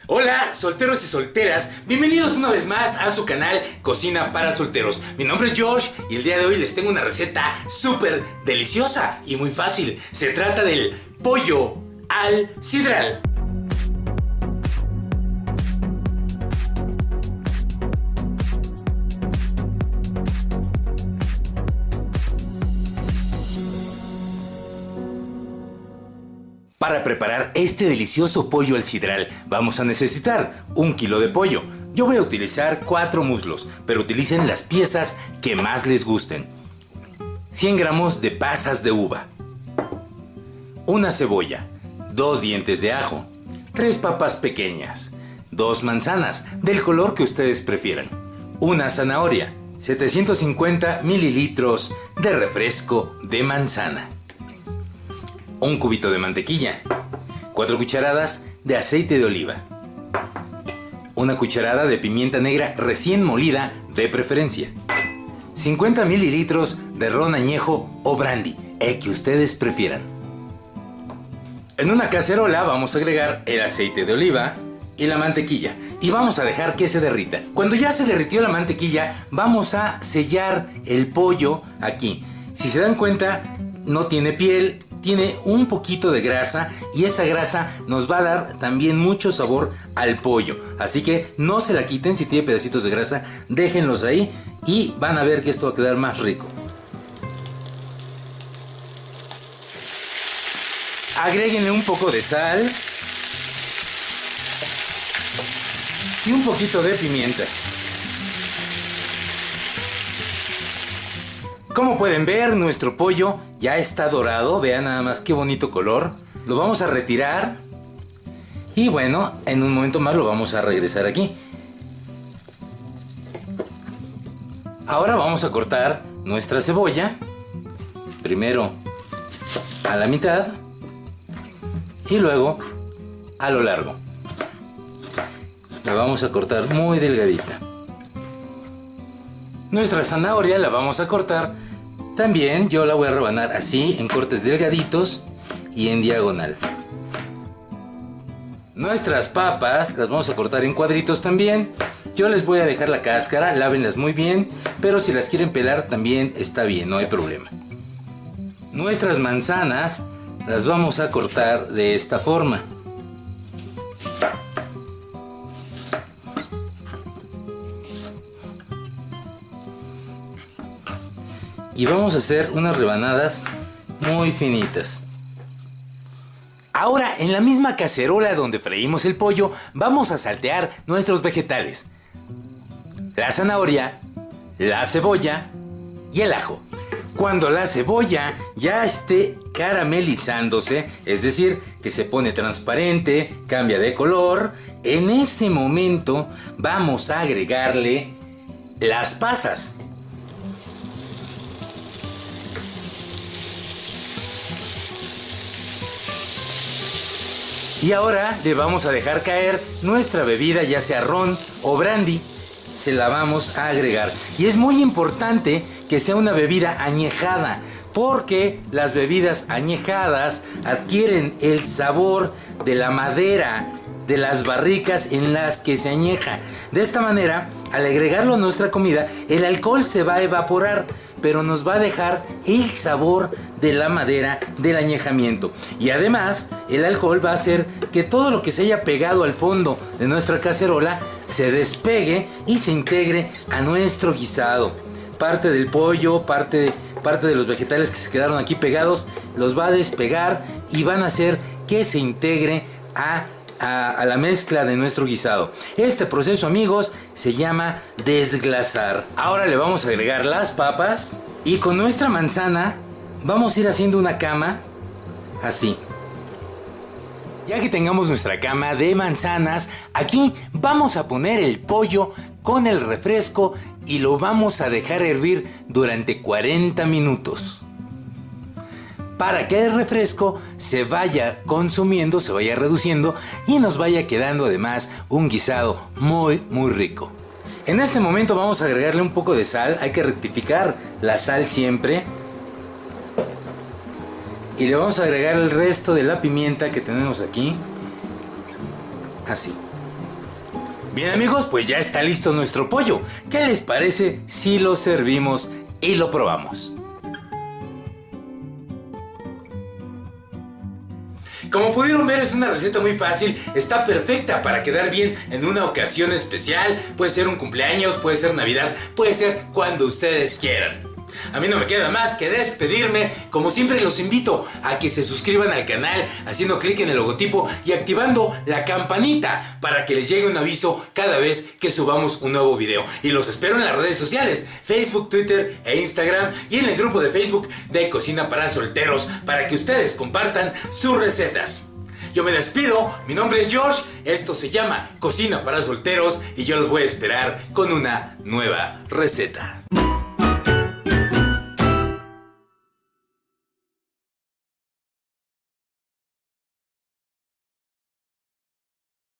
Hola, solteros y solteras, bienvenidos una vez más a su canal Cocina para Solteros. Mi nombre es Josh y el día de hoy les tengo una receta súper deliciosa y muy fácil. Se trata del pollo al sidral. Para preparar este delicioso pollo al sidral vamos a necesitar 1 kilo de pollo. Yo voy a utilizar 4 muslos, pero utilicen las piezas que más les gusten. 100 gramos de pasas de uva, una cebolla, 2 dientes de ajo, 3 papas pequeñas, 2 manzanas del color que ustedes prefieran, una zanahoria, 750 mililitros de refresco de manzana, un cubito de mantequilla, 4 cucharadas de aceite de oliva, una cucharada de pimienta negra recién molida de preferencia, 50 mililitros de ron añejo o brandy, el que ustedes prefieran. En una cacerola vamos a agregar el aceite de oliva y la mantequilla y vamos a dejar que se derrita. Cuando ya se derritió la mantequilla vamos a sellar el pollo aquí. Si se dan cuenta, no tiene piel, tiene un poquito de grasa y esa grasa nos va a dar también mucho sabor al pollo. Así que no se la quiten, si tiene pedacitos de grasa, déjenlos ahí y van a ver que esto va a quedar más rico. Agréguenle un poco de sal y un poquito de pimienta. Como pueden ver, nuestro pollo ya está dorado, vean nada más qué bonito color. Lo vamos a retirar y bueno, en un momento más lo vamos a regresar aquí. Ahora vamos a cortar nuestra cebolla, primero a la mitad y luego a lo largo. La vamos a cortar muy delgadita. Nuestra zanahoria la vamos a cortar también, yo la voy a rebanar así en cortes delgaditos y en diagonal. Nuestras papas las vamos a cortar en cuadritos también. Yo les voy a dejar la cáscara, lávenlas muy bien, pero si las quieren pelar también está bien, no hay problema. Nuestras manzanas las vamos a cortar de esta forma. Y vamos a hacer unas rebanadas muy finitas. Ahora, en la misma cacerola donde freímos el pollo, vamos a saltear nuestros vegetales: la zanahoria, la cebolla y el ajo. Cuando la cebolla ya esté caramelizándose, es decir, que se pone transparente, cambia de color, en ese momento vamos a agregarle las pasas. Y ahora le vamos a dejar caer nuestra bebida, ya sea ron o brandy. Se la vamos a agregar. Y es muy importante que sea una bebida añejada, porque las bebidas añejadas adquieren el sabor de la madera, de las barricas en las que se añeja. De esta manera, al agregarlo a nuestra comida, el alcohol se va a evaporar, pero nos va a dejar el sabor de la madera del añejamiento. Y además, el alcohol va a hacer que todo lo que se haya pegado al fondo de nuestra cacerola se despegue y se integre a nuestro guisado. Parte del pollo, parte de los vegetales que se quedaron aquí pegados, los va a despegar y van a hacer que se integre a la mezcla de nuestro guisado. Este proceso, amigos, se llama desglasar. Ahora le vamos a agregar las papas y con nuestra manzana vamos a ir haciendo una cama así. Ya que tengamos nuestra cama de manzanas, aquí vamos a poner el pollo con el refresco y lo vamos a dejar hervir durante 40 minutos. Para que el refresco se vaya consumiendo, se vaya reduciendo y nos vaya quedando además un guisado muy rico. En este momento vamos a agregarle un poco de sal, hay que rectificar la sal siempre. Y le vamos a agregar el resto de la pimienta que tenemos aquí. Así. Bien amigos, pues ya está listo nuestro pollo. ¿Qué les parece si lo servimos y lo probamos? Como pudieron ver, es una receta muy fácil, está perfecta para quedar bien en una ocasión especial. Puede ser un cumpleaños, puede ser Navidad, puede ser cuando ustedes quieran. A mí no me queda más que despedirme. Como siempre los invito a que se suscriban al canal haciendo clic en el logotipo y activando la campanita para que les llegue un aviso cada vez que subamos un nuevo video. Y los espero en las redes sociales, Facebook, Twitter e Instagram, y en el grupo de Facebook de Cocina para Solteros para que ustedes compartan sus recetas. Yo me despido, mi nombre es George, esto se llama Cocina para Solteros y yo los voy a esperar con una nueva receta.